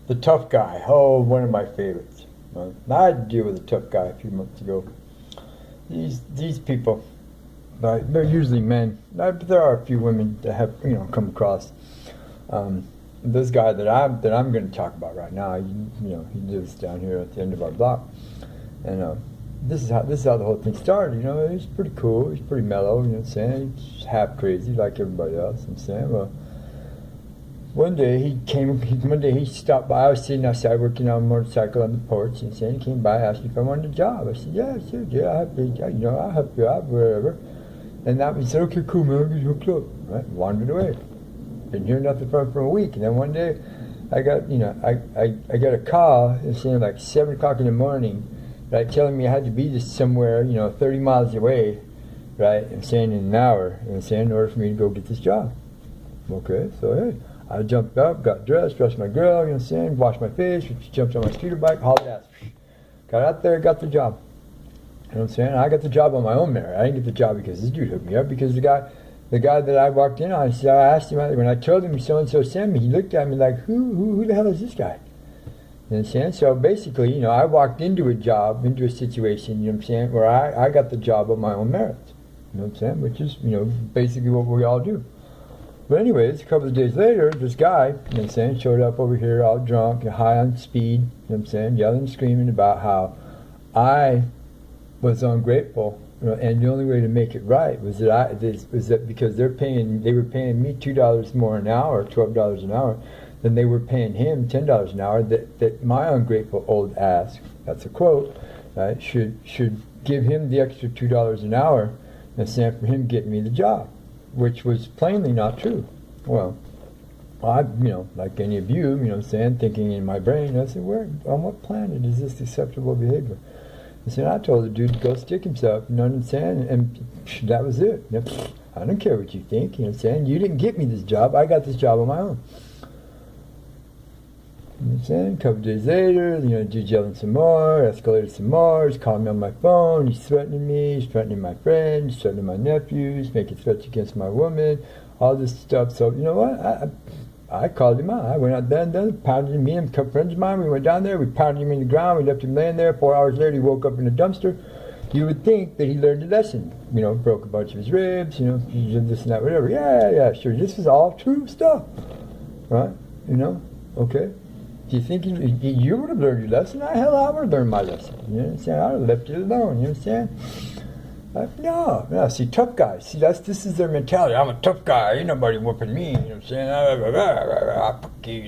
The tough guy. Oh, one of my favorites. I had to deal with a tough guy a few months ago. These people, they're usually men. But there are a few women that have come across. This guy that I'm going to talk about right now. He lives down here at the end of our block, and this is how the whole thing started. He's pretty cool. He's pretty mellow. You know what I'm saying? He's half crazy like everybody else. You know what I'm saying, well. One day he stopped by. I was sitting outside working on a motorcycle on the porch, and he came by, asked me if I wanted a job. I said, yeah, sure, yeah, I'll help you out, wherever. And he said, okay, cool, man, I'll get hooked up. Right, wandered away. Didn't hear nothing from him for a week, and then one day, I got a call saying like 7 o'clock in the morning, right, telling me I had to be somewhere, 30 miles away, right, and saying in an hour, and saying in order for me to go get this job. Okay, so hey. I jumped up, got dressed my girl, you know what I'm saying, washed my face, jumped on my scooter bike, hauled ass. Got out there, got the job. You know what I'm saying? I got the job on my own merit. I didn't get the job because this dude hooked me up, because the guy that I walked in on, I asked him, when I told him so-and-so sent me, he looked at me like, who the hell is this guy? You know what I'm saying? So basically, I walked into a situation, you know what I'm saying, where I got the job on my own merit. You know what I'm saying? Which is, basically what we all do. But anyways, a couple of days later, this guy, you know what I'm saying, showed up over here all drunk, high on speed, you know what I'm saying, yelling and screaming about how I was ungrateful, and the only way to make it right was that because they were paying me $2 more an hour, $12 an hour, than they were paying him $10 an hour, that my ungrateful old ass, that's a quote, right, should give him the extra $2 an hour instead for him getting me the job. Which was plainly not true. Well, I, like any of you, what I'm saying, thinking in my brain, I said, on what planet is this acceptable behavior? I told the dude to go stick himself, you know what I'm saying? And that was it. I don't care what you think, you know what I'm saying? You didn't get me this job, I got this job on my own. You know what I'm saying? A couple of days later, dude's yelling some more, escalated some more, he's calling me on my phone, he's threatening me, he's threatening my friends, he's threatening my nephews, making threats against my woman, all this stuff. So, you know what? I called him out. I went out there and pounded him. Me and a couple friends of mine, we went down there, we pounded him in the ground, we left him laying there. 4 hours later, he woke up in a dumpster. You would think that he learned a lesson, broke a bunch of his ribs, this and that, whatever. Yeah, sure. This is all true stuff, right? Okay. Do you think you would have learned your lesson? Hell, I would have learned my lesson. You know what I'm saying? I would have left it alone. You know what I'm saying? No. See, tough guys. See, this is their mentality. I'm a tough guy. Ain't nobody whooping me. You know what I'm saying?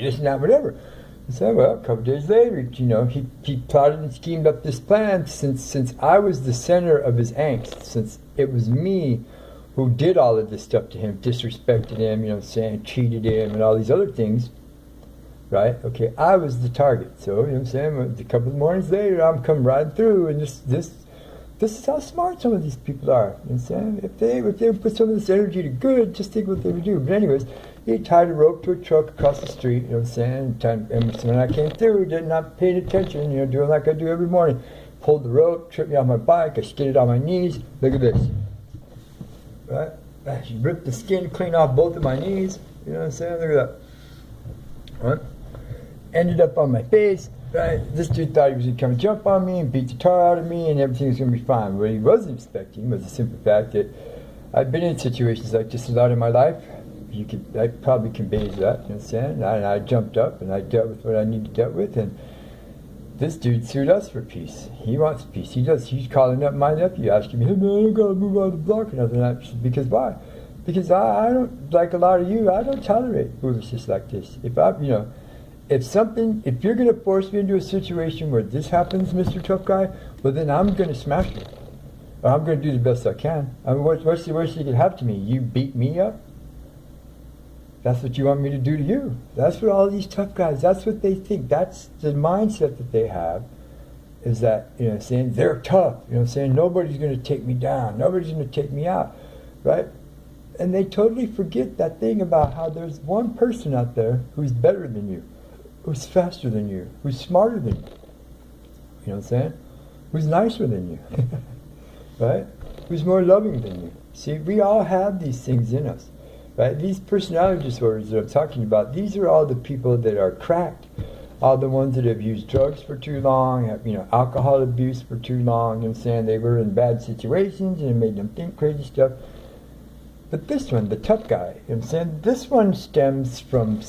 This and that, whatever. So, well, a couple of days later, he plotted and schemed up this plan since I was the center of his angst, since it was me who did all of this stuff to him, disrespected him, you know what I'm saying, cheated him, and all these other things. Right? Okay, I was the target. So, you know what I'm saying? A couple of mornings later, I'm coming riding through, and this is how smart some of these people are. You know what I'm saying? If they would put some of this energy to good, just think what they would do. But anyways, he tied a rope to a truck across the street, you know what I'm saying? And when I came through, did not pay attention, doing like I do every morning. Pulled the rope, tripped me off my bike, I skidded on my knees. Look at this. Right? I ripped the skin clean off both of my knees. You know what I'm saying? Look at that. Right? Ended up on my face, right? This dude thought he was going to come and jump on me and beat the tar out of me and everything was going to be fine. What he wasn't expecting was the simple fact that I've been in situations like this a lot in my life. I probably conveys that, you know what I'm saying? And I jumped up and I dealt with what I needed to deal with, and this dude sued us for peace. He wants peace. He's calling up my nephew, asking me, hey man, I gotta move out of the block and nothing like that. Because why? Because I don't, like a lot of you, I don't tolerate foolishness like this. If you're going to force me into a situation where this happens, Mr. Tough Guy, well then I'm going to smash you. Or I'm going to do the best I can. I mean, what's the worst you could have to me? You beat me up? That's what you want me to do to you. That's what all these tough guys, that's what they think. That's the mindset that they have, is that, saying they're tough. Saying nobody's going to take me down. Nobody's going to take me out. Right? And they totally forget that thing about how there's one person out there who's better than you, who's faster than you, who's smarter than you. You know what I'm saying? Who's nicer than you. Right? Who's more loving than you. See, we all have these things in us. right? These personality disorders that I'm talking about, these are all the people that are cracked, all the ones that have used drugs for too long, have, alcohol abuse for too long, you know what I'm saying? They were in bad situations and it made them think crazy stuff. But this one, the tough guy, you know what I'm saying? This one stems from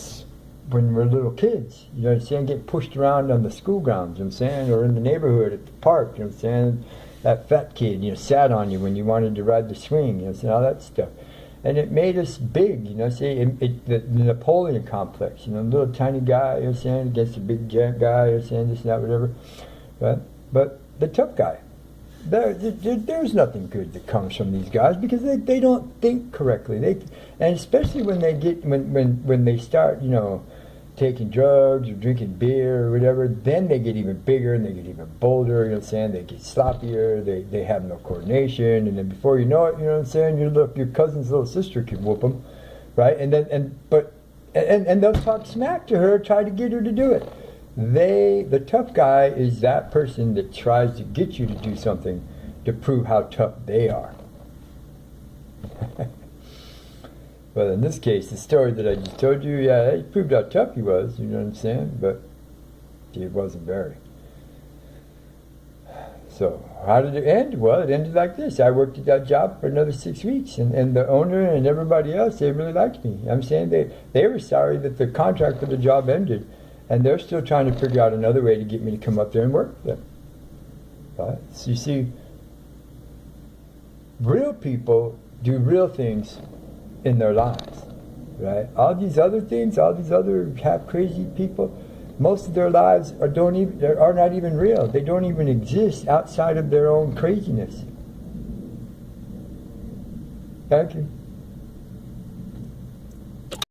when we're little kids, you know what I'm saying? Get pushed around on the school grounds, you know what I'm saying? Or in the neighborhood at the park, you know what I'm saying? That fat kid, sat on you when you wanted to ride the swing, you know what I'm saying? All that stuff. And it made us big, you know, the Napoleon complex, little tiny guy, you know what I'm saying, against a big giant guy, you know what I'm saying, this and that, whatever. Right? But the tough guy, there's nothing good that comes from these guys because they don't think correctly. And especially when they get when they start, taking drugs or drinking beer or whatever, then they get even bigger and they get even bolder, you know what I'm saying? They get sloppier, they have no coordination, and then before you know it, you know what I'm saying, your cousin's little sister can whoop them, right? And they'll talk smack to her, try to get her to do it. The tough guy is that person that tries to get you to do something to prove how tough they are. Well, in this case, the story that I just told you, yeah, it proved how tough he was, you know what I'm saying? But it wasn't very. So, how did it end? Well, it ended like this. I worked at that job for another 6 weeks, and the owner and everybody else, they really liked me. I'm saying they were sorry that the contract for the job ended, and they're still trying to figure out another way to get me to come up there and work for them. Right? So you see, real people do real things in their lives, right? All these other things, all these other half crazy people, most of their lives are not even real. They don't even exist outside of their own craziness. Thank you.